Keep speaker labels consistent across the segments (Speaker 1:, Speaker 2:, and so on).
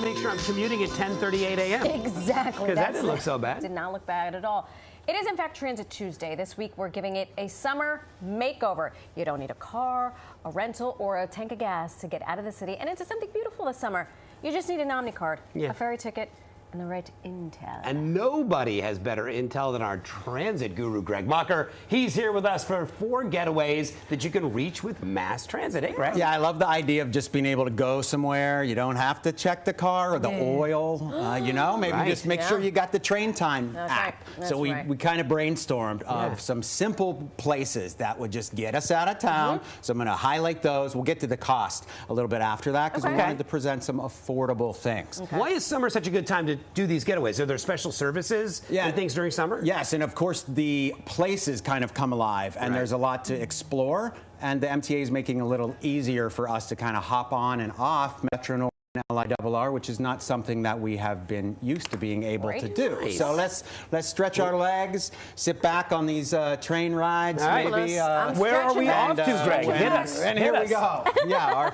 Speaker 1: make sure I'm commuting at 10:38 a.m.
Speaker 2: Exactly.
Speaker 1: Because that didn't look so bad.
Speaker 2: Did not look bad at all. It is, in fact, Transit Tuesday. This week, we're giving it a summer makeover. You don't need a car, a rental, or a tank of gas to get out of the city and into something beautiful this summer. You just need an Omni card, a ferry ticket, and the right intel.
Speaker 1: And nobody has better intel than our transit guru, Greg Mocker. He's here with us for 4 getaways that you can reach with mass transit. Hey, Greg?
Speaker 3: Yeah, I love the idea of just being able to go somewhere. You don't have to check the car or the oil. You know, maybe just make sure you got the train time app. So we kind of brainstormed of some simple places that would just get us out of town. So I'm going to highlight those. We'll get to the cost a little bit after that because we wanted to present some affordable things.
Speaker 1: Why is summer such a good time to do these getaways? Are there special services and things during summer?
Speaker 3: Yes, and of course the places kind of come alive and there's a lot to explore, and the MTA is making it a little easier for us to kind of hop on and off Metro North and LIRR, which is not something that we have been used to being able to do. So let's stretch our legs, sit back on these train rides. Maybe.
Speaker 1: Where are we off to, Greg? Hit us.
Speaker 3: And here we go. Yeah, our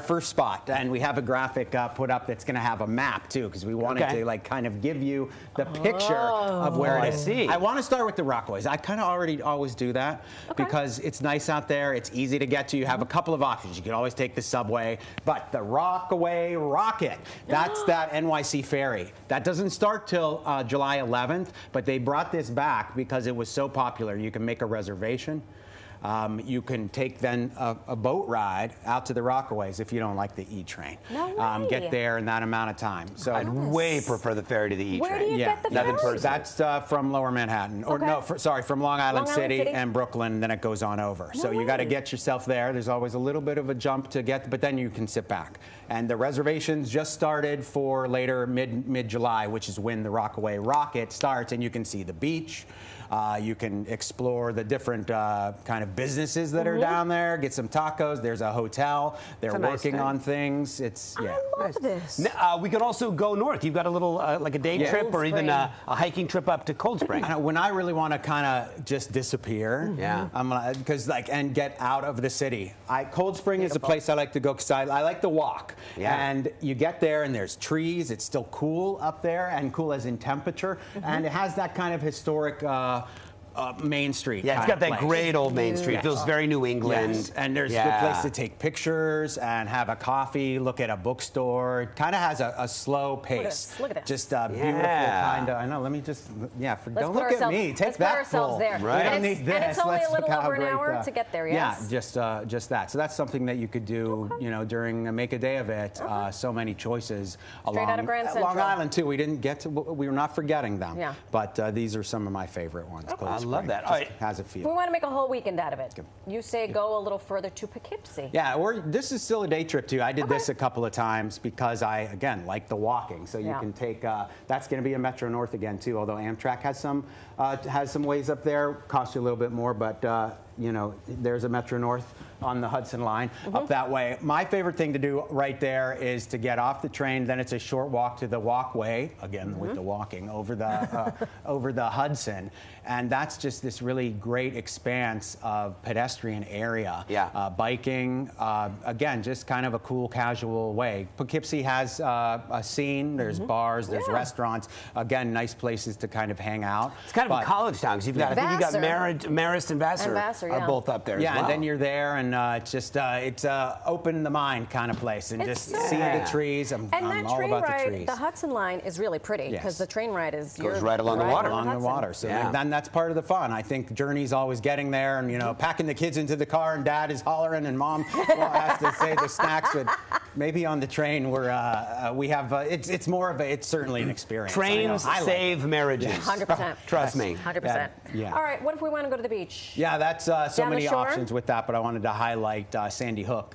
Speaker 3: first spot, and we have a graphic put up that's going to have a map too, because we wanted to like kind of give you the picture of where it is. I want to start with the Rockaways. I kind of always do that because it's nice out there. It's easy to get to. You have a couple of options. You can always take the subway, but the Rockaway Rocket, that's that NYC ferry. That doesn't start till July 11th, but they brought this back because it was so popular. You can make a reservation. You can take then a boat ride out to the Rockaways if you don't like the E-train. Get there in that amount of time. So
Speaker 1: I'd way prefer the ferry to the E-train.
Speaker 2: Where do you get the ferry?
Speaker 3: That's from Lower Manhattan, or no, sorry, from Long Island City and Brooklyn. Then it goes on over. So you got to get yourself there. There's always a little bit of a jump to get, but then you can sit back. And the reservations just started for later mid-July, which is when the Rockaway Rocket starts, and you can see the beach. You can explore the different kind of businesses that are down there, get some tacos. There's a hotel. They're working on things. It's
Speaker 2: I love this.
Speaker 1: We could also go north. You've got a little like a day trip or even a hiking trip up to Cold Spring.
Speaker 3: When I really want to kind of just disappear, I'm gonna and get out of the city. Cold Spring is a place I like to go because I like the walk. And you get there and there's trees. It's still cool up there, and cool as in temperature, and it has that kind of historic Main Street.
Speaker 1: Yeah, it's got that great old Main Street. It feels very New England.
Speaker 3: And there's a good place to take pictures and have a coffee, look at a bookstore. It kind of has a slow pace.
Speaker 2: Look at this.
Speaker 3: Just a beautiful kind of, I know, let me just, don't look at me. Take that full.
Speaker 2: There.
Speaker 3: We don't need this.
Speaker 2: And it's only a little over an hour to get there, yes?
Speaker 3: Yeah, just that. So that's something that you could do, you know, during make a day of it. So many choices along
Speaker 2: out of Grand Central.
Speaker 3: Long Island, too. We didn't get to, we were not forgetting them. But these are some of my favorite ones.
Speaker 1: I love that. All right.
Speaker 3: Has a feel.
Speaker 2: We want to make a whole weekend out of it. You say go a little further to Poughkeepsie.
Speaker 3: Yeah, this is still a day trip too. I did this a couple of times because I, again, like the walking. So you can take, that's going to be a Metro North again too, although Amtrak has some ways up there. Costs you a little bit more, but you know, there's a Metro North on the Hudson line up that way. My favorite thing to do right there is to get off the train. Then it's a short walk to the walkway, again with the walking, over the Hudson. And that's just this really great expanse of pedestrian area. Biking, again, just kind of a cool, casual way. Poughkeepsie has a scene. There's bars, there's restaurants. Again, nice places to kind of hang out.
Speaker 1: It's kind of a college town because you've got, I think you've got Marist and Vassar are both up there as well.
Speaker 3: And then you're there, and it's just it's open the mind kind of place, and just see the trees. I'm all about the trees.
Speaker 2: The Hudson line is really pretty because the train ride goes
Speaker 1: right along the water.
Speaker 3: Along the water. So then that's part of the fun. I think the journey's always getting there, and you know, packing the kids into the car, and Dad is hollering, and Mom has to say the snacks. But maybe on the train, we have it's more of it's certainly an experience.
Speaker 1: Trains save marriages.
Speaker 2: 100%.
Speaker 1: Trust me.
Speaker 2: 100%. All right. What if we want to go to the beach?
Speaker 3: Yeah, that's so many options with that, but I wanted to highlight Sandy Hook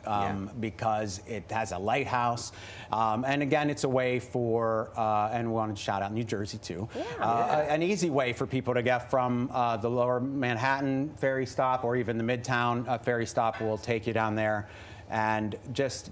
Speaker 3: because it has a lighthouse, and again, it's a way for, and we wanted to shout out New Jersey too, an easy way for people to get from the Lower Manhattan ferry stop or even the Midtown ferry stop will take you down there, and just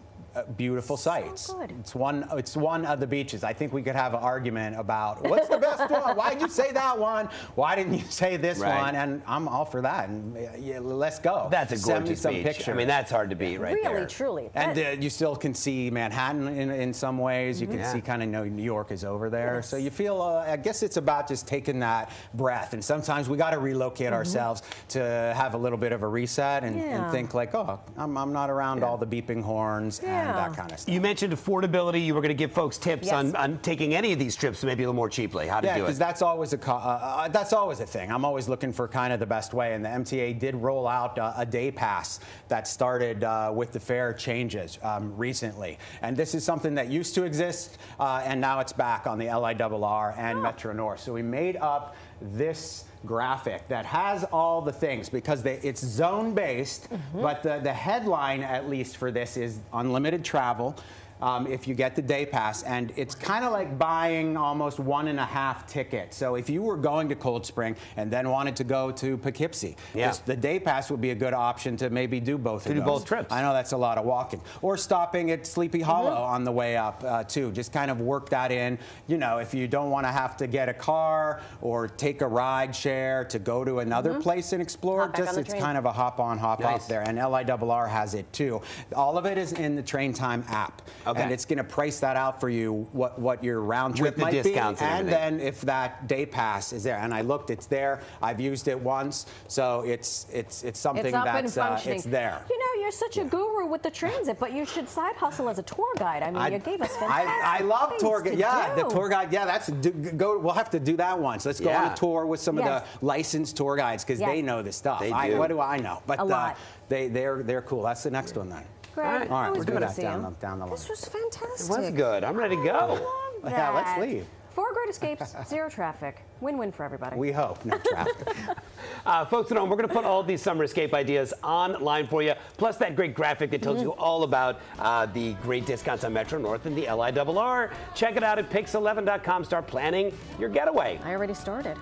Speaker 3: beautiful sights.
Speaker 2: good.
Speaker 3: It's one of the beaches. I think we could have an argument about what's the best one. Why did you say that one? Why didn't you say this one? And I'm all for that. And yeah, let's go.
Speaker 1: That's a
Speaker 3: Send me
Speaker 1: gorgeous
Speaker 3: some
Speaker 1: beach.
Speaker 3: pictures.
Speaker 1: I mean, that's hard to beat right there.
Speaker 2: Really, truly.
Speaker 3: And you still can see Manhattan in some ways. You can see kind of know New York is over there. So you feel, I guess it's about just taking that breath. And sometimes we got to relocate ourselves to have a little bit of a reset and think like, oh, I'm not around all the beeping horns and that kind of stuff.
Speaker 1: You mentioned affordability. You were going to give folks tips on taking any of these trips maybe a little more cheaply. How to do it.
Speaker 3: Because that's always a thing. I'm always looking for kind of the best way. And the MTA did roll out a day pass that started with the fare changes recently. And this is something that used to exist, and now it's back on the LIRR and Metro North. So we made up this graphic that has all the things because it's zone based, but the headline, at least for this, is unlimited travel. If you get the day pass, and it's kind of like buying almost 1.5 tickets. So if you were going to Cold Spring and then wanted to go to Poughkeepsie, the day pass would be a good option to maybe do both of those.
Speaker 1: Do both trips.
Speaker 3: I know that's a lot of walking. Or stopping at Sleepy Hollow on the way up too. Just kind of work that in. You know, if you don't want to have to get a car or take a ride share to go to another place and explore, it's kind of a hop on, hop off there. And LIRR has it too. All of it is in the Train Time app.
Speaker 1: Okay.
Speaker 3: And it's going to price that out for you, what your round trip might be. And then if that day pass is there, and I looked, it's there. I've used it once, so it's something that's it's there.
Speaker 2: You know, you're such a guru with the transit, but you should side hustle as a tour guide. I mean, you gave us fantastic
Speaker 3: I love tour guide. Yeah,
Speaker 2: do.
Speaker 3: the tour guide. Yeah, we'll have to do that once. Let's go on a tour with some of the licensed tour guides because they know the stuff.
Speaker 1: They do.
Speaker 3: What do I know? But
Speaker 2: a lot.
Speaker 3: They're cool. That's the next one then.
Speaker 2: Great.
Speaker 3: All right,
Speaker 2: Always
Speaker 3: we'll do
Speaker 2: good
Speaker 3: that
Speaker 2: to see
Speaker 3: down the line.
Speaker 2: This was fantastic.
Speaker 1: It was good. I'm ready to go.
Speaker 2: I love that.
Speaker 3: Yeah, let's leave.
Speaker 2: 4 great escapes, 0 traffic. Win-win for everybody.
Speaker 3: We hope. No traffic.
Speaker 1: Folks at home, we're going to put all these summer escape ideas online for you, plus that great graphic that tells you all about the great discounts on Metro North and the LIRR. Check it out at pix11.com. Start planning your getaway.
Speaker 2: I already started.